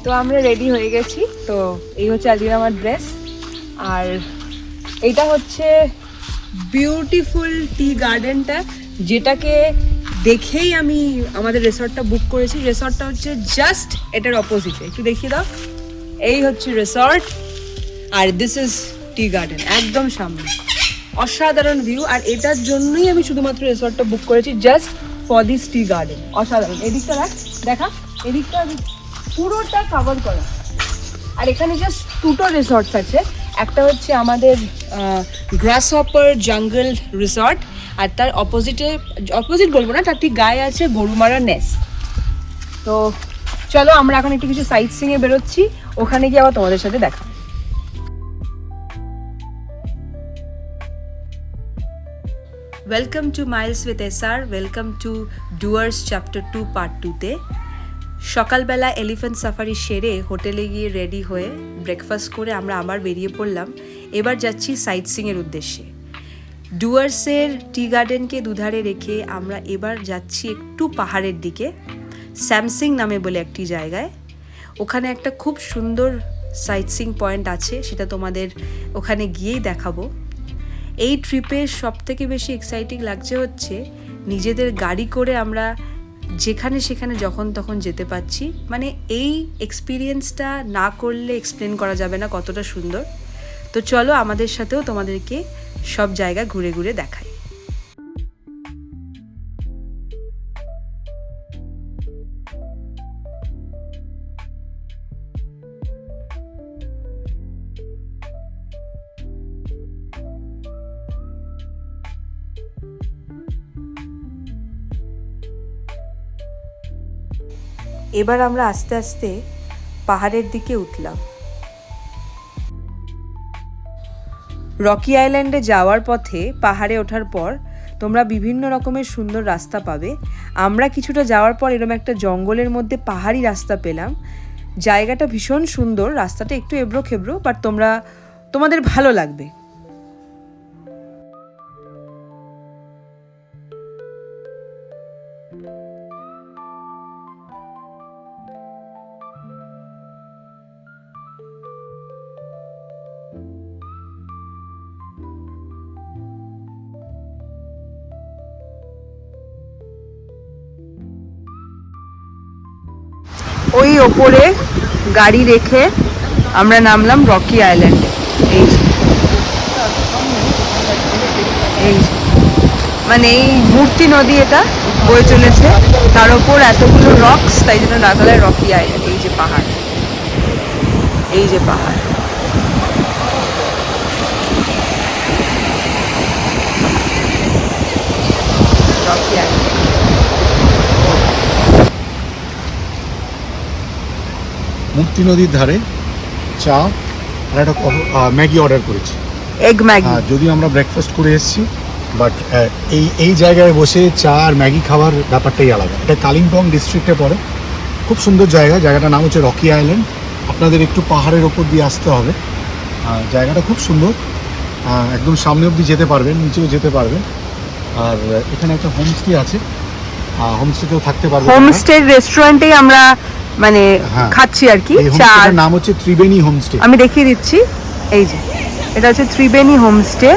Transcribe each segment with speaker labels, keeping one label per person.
Speaker 1: তো আমরা রেডি হয়ে গেছি। তো এই হচ্ছে আজকে আমার ড্রেস, আর এইটা হচ্ছে বিউটিফুল টি গার্ডেনটা, যেটাকে দেখেই আমি আমাদের রিসর্টটা বুক করেছি। রিসর্টটা হচ্ছে জাস্ট এটার অপোজিটে, একটু দেখিয়ে দাও। এই হচ্ছে রিসর্ট আর দিস ইজ টি গার্ডেন, একদম সামনে। অসাধারণ ভিউ, আর এটার জন্যই আমি শুধুমাত্র রিসর্টটা বুক করেছি, just for this tea garden. অসাধারণ। এদিকটা দেখা, এদিকটা পুরোটা কভার করা। আর এখানে জাস্ট দুটো রিসর্টস আছে, একটা হচ্ছে আমাদের গ্রাসহপার জঙ্গল রিসর্ট, আর তার অপোজিট বলবো না, তার ঠিক গায়ে আছে গরুমারা নেস্ট। তো চলো আমরা এখন একটু কিছু সাইট সিইংয়ে বেরোচ্ছি, ওখানে গিয়ে আবার তোমাদের সাথে দেখা। Welcome to Miles with SR, welcome to Dooars chapter 2 part 2তে। সকালবেলা এলিফ্যান্ট সাফারি সেরে হোটেলে গিয়ে রেডি হয়ে ব্রেকফাস্ট করে আমরা আবার বেরিয়ে পড়লাম। এবার যাচ্ছি সাইট সিইংয়ের উদ্দেশ্যে। ডুয়ার্সের টি গার্ডেনকে দুধারে রেখে আমরা এবার যাচ্ছি একটু পাহাড়ের দিকে, স্যামসিং নামে বলে একটি জায়গায়। ওখানে একটা খুব সুন্দর সাইট সিইং পয়েন্ট আছে, সেটা তোমাদের ওখানে গিয়েই দেখাবো। এই ট্রিপে সবথেকে বেশি এক্সাইটিং লাগছে হচ্ছে নিজেদের গাড়ি করে আমরা যেখানে সেখানে যখন তখন যেতে পারছি। মানে এই এক্সপিরিয়েন্সটা না করলে এক্সপ্লেন করা যাবে না কতটা সুন্দর। তো চলো আমাদের সাথেও তোমাদেরকে সব জায়গা ঘুরে ঘুরে দেখাই। এবার আমরা আস্তে আস্তে পাহাড়ের দিকে উঠলাম। রকি আইল্যান্ডে যাওয়ার পথে পাহাড়ে ওঠার পর তোমরা বিভিন্ন রকমের সুন্দর রাস্তা পাবে। আমরা কিছুটা যাওয়ার পর এরকম একটা জঙ্গলের মধ্যে পাহাড়ি রাস্তা পেলাম। জায়গাটা ভীষণ সুন্দর, রাস্তাটা একটু এবড়ো খেবড়ো, বাট তোমাদের ভালো লাগবে। ওই ওপরে গাড়ি রেখে আমরা নামলাম রকি আইল্যান্ডে। এই মানে এই মূর্তি নদী এটা বয়ে চলেছে, তার ওপর এতগুলো রকস, তাই জন্য ডাকা হয় রকি আইল্যান্ড। এই যে পাহাড়, এই যে পাহাড়। Rocky island.
Speaker 2: মূর্তি নদীর ধারে চা আর একটা ম্যাগি অর্ডার করেছি,
Speaker 1: এগ ম্যাগি।
Speaker 2: যদিও আমরা ব্রেকফাস্ট করে এসেছি, বাট এই জায়গায় বসে চা আর ম্যাগি খাওয়ার ব্যাপারটাই আলাদা। এটা কালিম্পং ডিস্ট্রিক্টে পড়ে, খুব সুন্দর জায়গা। জায়গাটার নাম হচ্ছে রকি আইল্যান্ড। আপনাদের একটু পাহাড়ের ওপর দিয়ে আসতে হবে। জায়গাটা খুব সুন্দর, একদম সামনে অবধি যেতে পারবেন, নিচেও যেতে পারবেন। আর এখানে একটা হোমস্টে আছে, হোমস্টেতেও থাকতে পারবেন।
Speaker 1: হোমস্টে রেস্টুরেন্টেই আমরা মানে খাচ্ছি আর কি।
Speaker 2: চার নাম হচ্ছে ত্রিবেণী হোমস্টে।
Speaker 1: আমি দেখিয়ে দিচ্ছি, এই যে এটা হচ্ছে ত্রিবেণী হোমস্টে।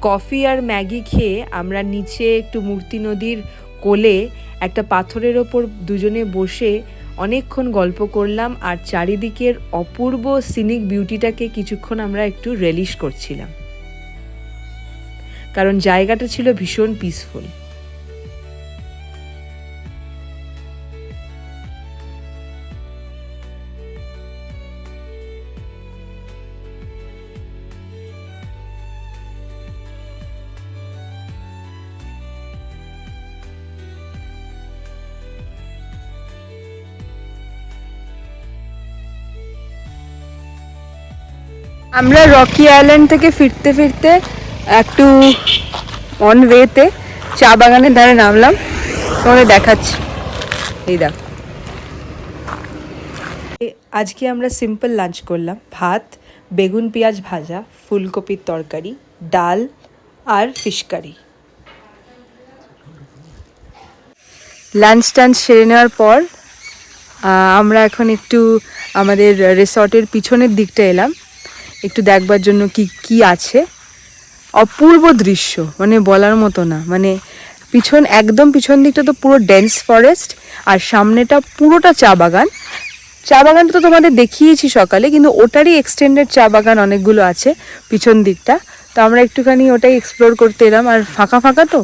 Speaker 1: কফি আর ম্যাগি খেয়ে আমরা নিচে একটু মূর্তি নদীর কোলে একটা পাথরের ওপর দুজনে বসে অনেকক্ষণ গল্প করলাম, আর চারিদিকের অপূর্ব সিনিক বিউটিটাকে কিছুক্ষণ আমরা একটু রিলিশ করছিলাম, কারণ জায়গাটা ছিল ভীষণ পিসফুল। আমরা রকি আইল্যান্ড থেকে ফিরতে ফিরতে একটু অন ওয়েতে চা বাগানের ধারে নামলাম, তোমাদের দেখাচ্ছি। এই দেখো, আজকে আমরা সিম্পল লাঞ্চ করলাম, ভাত, বেগুন পেঁয়াজ ভাজা, ফুলকপির তরকারি, ডাল আর ফিশ কারি। লাঞ্চ টাঞ্চ সেরে নেওয়ার পর আমরা এখন একটু আমাদের রিসর্টের পিছনের দিকটা এলাম একটু দেখবার জন্য কি কি আছে। অপূর্ব দৃশ্য, মানে বলার মতো না, মানে একদম পিছন দিকটা তো পুরো ডেন্স ফরেস্ট, আর সামনেটা পুরোটা চা বাগান। চা বাগানটা তো তোমাদের দেখিয়েছি সকালে, কিন্তু ওটারই এক্সটেন্ডেড চা বাগান অনেকগুলো আছে পিছন দিকটা। তো আমরা একটুখানি ওটাই এক্সপ্লোর করতে এলাম, আর ফাঁকা ফাঁকা তো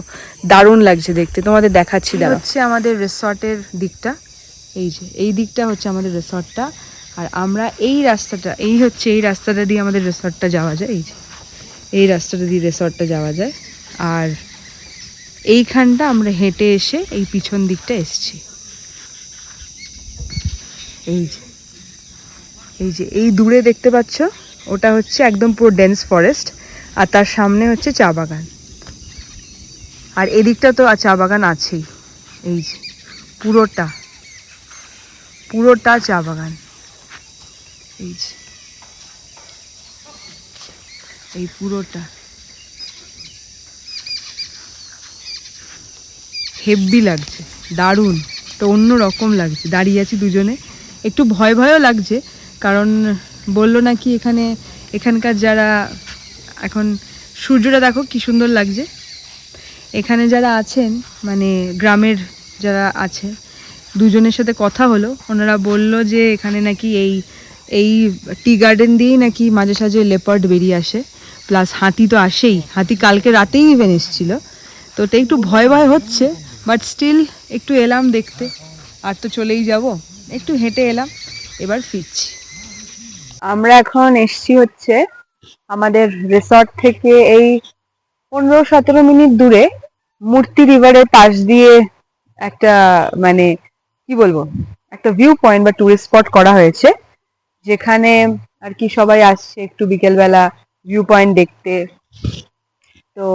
Speaker 1: দারুণ লাগছে দেখতে, তোমাদের দেখাচ্ছি। হচ্ছে আমাদের রিসর্টের দিকটা, এই দিকটা হচ্ছে আমাদের রিসর্টটা, আর আমরা এই রাস্তাটা দিয়ে আমাদের রিসর্টটা যাওয়া যায়। এই রাস্তাটা দিয়ে রিসর্টটা যাওয়া যায়, আর এইখানটা আমরা হেঁটে এসে এই পিছন দিকটা এসছি। এই দূরে দেখতে পাচ্ছ, ওটা হচ্ছে একদম পুরো ডেন্স ফরেস্ট, আর তার সামনে হচ্ছে চা বাগান, আর এদিকটা তো চা বাগান আছেই। পুরোটা চা বাগান। এই পুরোটা হেব্বি লাগছে, দারুণ, তো অন্য রকম লাগছে। দাঁড়িয়ে আছি দুজনে, একটু ভয় ভয়ও লাগছে, কারণ বললো নাকি এখানকার যারা, এখন সূর্যটা দেখো কি সুন্দর লাগছে। এখানে যারা আছেন, মানে গ্রামের যারা আছে, দুজনের সাথে কথা হলো, ওনারা বলল যে এখানে নাকি এই টি গার্ডেন দিয়েই নাকি মাঝে সাঝে লেপার্ড বেরিয়ে আসে, প্লাস হাতি তো আসেই, হাতি কালকে রাতেই ইভেন এসেছিল। তো ওটা একটু ভয় ভয় হচ্ছে, বাট স্টিল একটু এলাম দেখতে, আর তো চলেই যাব, একটু হেঁটে এলাম, এবার ফিরছি। আমরা এখন এসছি হচ্ছে আমাদের রিসর্ট থেকে এই 15-17 মিনিট দূরে মূর্তি রিভারের পাশ দিয়ে একটা, মানে কি বলবো, একটা ভিউ পয়েন্ট বা টুরিস্ট স্পট করা হয়েছে, যেখানে আর কি সবাই আসছে একটু বিকেলবেলা ভিউ পয়েন্ট দেখতে। তো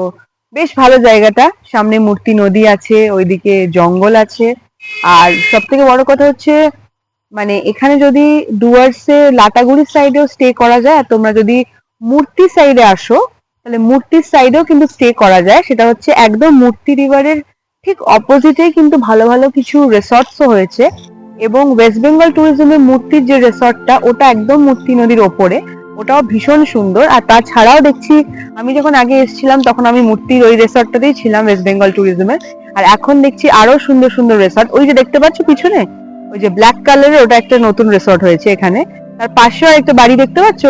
Speaker 1: বেশ ভালো জায়গাটা, সামনে মূর্তি নদী আছে, ওইদিকে জঙ্গল আছে, আর সব থেকে বড় কথা হচ্ছে, মানে এখানে যদি ডুয়ার্সে লাটাগুড়ির সাইডেও স্টে করা যায়, আর তোমরা যদি মূর্তি সাইডে আসো তাহলে মূর্তির সাইডেও কিন্তু স্টে করা যায়। সেটা হচ্ছে একদম মূর্তি রিভারের ঠিক অপোজিটে কিন্তু ভালো ভালো কিছু রিসর্টসও হয়েছে, এবং ওয়েস্ট বেঙ্গল ট্যুরিজমের মূর্তির যে রিসর্টটা, ওটা একদম মূর্তি নদীর ওপরে, ওটাও ভীষণ সুন্দর। আর তাছাড়াও দেখছি, আমি যখন আগে এসেছিলাম তখন আমি মূর্তির ওই রিসর্টটাতেই ছিলাম ওয়েস্ট বেঙ্গল ট্যুরিজমের, আর এখন দেখছি আরো সুন্দর সুন্দর রিসর্ট। ওই যে দেখতে পাচ্ছ পিছনে, ওই যে ব্ল্যাক কালারের, ওটা একটা নতুন রিসর্ট হয়েছে এখানে। তার পাশেও একটা বাড়ি দেখতে পাচ্ছ,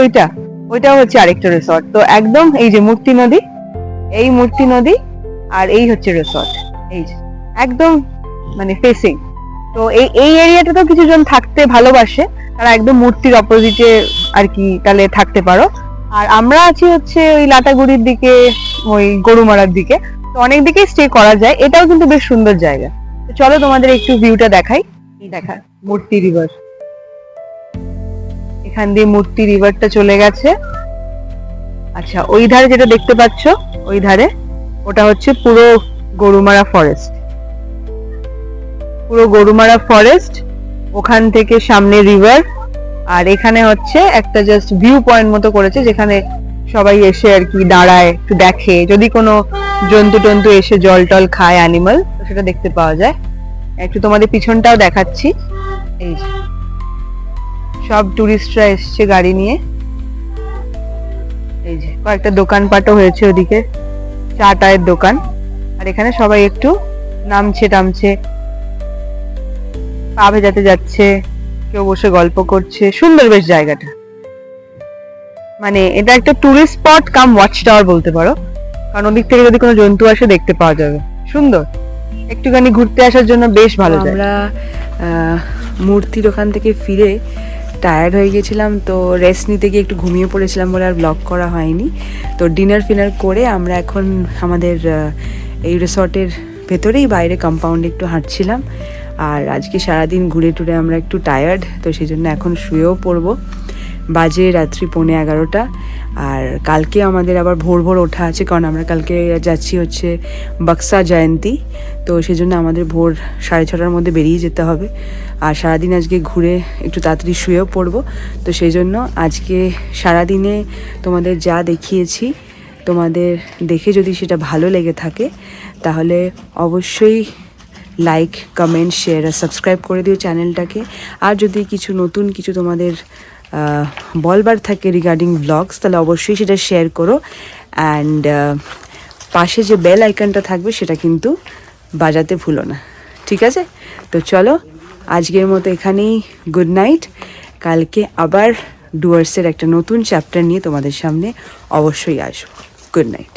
Speaker 1: ওইটাও হচ্ছে আরেকটা রিসর্ট। তো একদম এই যে মূর্তি নদী, এই মূর্তি নদী, আর এই হচ্ছে রিসর্ট, এই যে একদম মানে ফেসিং। তো এই এরিয়াটা তো কিছু জন থাকতে ভালোবাসে, তারা একদম মূর্তির অপোজিটে আর কি তাহলে থাকতে পারো। আর আমরা আছি হচ্ছে ওই লাটাগুড়ির দিকে, ওই গরুমারার দিকে, তো অনেক দিকে স্টে করা যায়। এটাও কিন্তু বেশ সুন্দর জায়গা। তো চলো তোমাদের একটু ভিউটা দেখাই। দেখা মূর্তি রিভার, এখান দিয়ে মূর্তি রিভারটা চলে গেছে। আচ্ছা, ওই ধারে যেটা দেখতে পাচ্ছ, ওই ধারে ওটা হচ্ছে পুরো গরুমারা ফরেস্ট, পুরো গরুমারা ফরেস্ট, ওখান থেকে সামনে রিভার, আর এখানে হচ্ছে একটা জাস্ট ভিউ পয়েন্ট মতো করেছে, যেখানে সবাই এসে আর কি দাঁড়ায়, একটু দেখে, যদি কোনো জন্তু টন্তু এসে জল টল খায়, অ্যানিমাল, তো সেটা দেখতে পাওয়া যায়। একটু তোমাদের পিছনটাও দেখাচ্ছি, এই যে সব টুরিস্টরা এসছে গাড়ি নিয়ে, এই যে কয়েকটা দোকানপাটও হয়েছে ওদিকে, চা টায়ের দোকান, আর এখানে সবাই একটু নামছে টামছে, পা ভেজাতে যাচ্ছে, কেউ বসে গল্প করছে। সুন্দর বেশ জায়গাটা, মানে এটা একটা টুরিস্ট স্পট কাম ওয়াচ টাওয়ার বলতে পারো, কারণ ওদিক থেকে যদি কোনো জন্তু আসে দেখতে পাওয়া যাবে। সুন্দর, একটুখানি ঘুরতে আসার জন্য বেশ ভালো। আমরা মূর্তির ওখান থেকে ফিরে টায়ার্ড হয়ে গেছিলাম, তো রেস্ট নিতে গিয়ে একটু ঘুমিয়ে পড়েছিলাম বলে আর ব্লগ করা হয়নি। তো ডিনার ফিনার করে আমরা এখন আমাদের এই রিসর্টের ভেতরেই বাইরে কম্পাউন্ডে একটু হাঁটছিলাম, আর আজকে সারাদিন ঘুরে টুরে আমরা একটু টায়ার্ড, তো সেই জন্য এখন শুয়েও পড়বো। বাজে রাত্রি 11:15। আর কালকে আমাদের আবার ভোর ভোর ওঠা আছে, কারণ আমরা কালকে যাচ্ছি হচ্ছে বক্সা জয়ন্তী। তো সেজন্য আমাদের ভোর 6:30টার মধ্যে বেরিয়ে যেতে হবে। আর সারাদিন আজকে ঘুরে একটু তাড়াতাড়ি শুয়েও পড়বো। তো সেই জন্য আজকে সারাদিনে তোমাদের যা দেখিয়েছি, তোমাদের দেখে যদি সেটা ভালো লেগে থাকে তাহলে অবশ্যই লাইক, কমেন্ট, শেয়ার আর সাবস্ক্রাইব করে দিও চ্যানেলটাকে। আর যদি কিছু নতুন কিছু তোমাদের বলবার থাকে রিগার্ডিং ব্লগস, তাহলে অবশ্যই সেটা শেয়ার করো। অ্যান্ড পাশে যে বেল আইকনটা থাকবে সেটা কিন্তু বাজাতে ভুলো না, ঠিক আছে? তো চলো আজকের মতো এখানেই গুড নাইট। কালকে আবার ডুয়ার্সের একটা নতুন চ্যাপ্টার নিয়ে তোমাদের সামনে অবশ্যই আসবো। Good night.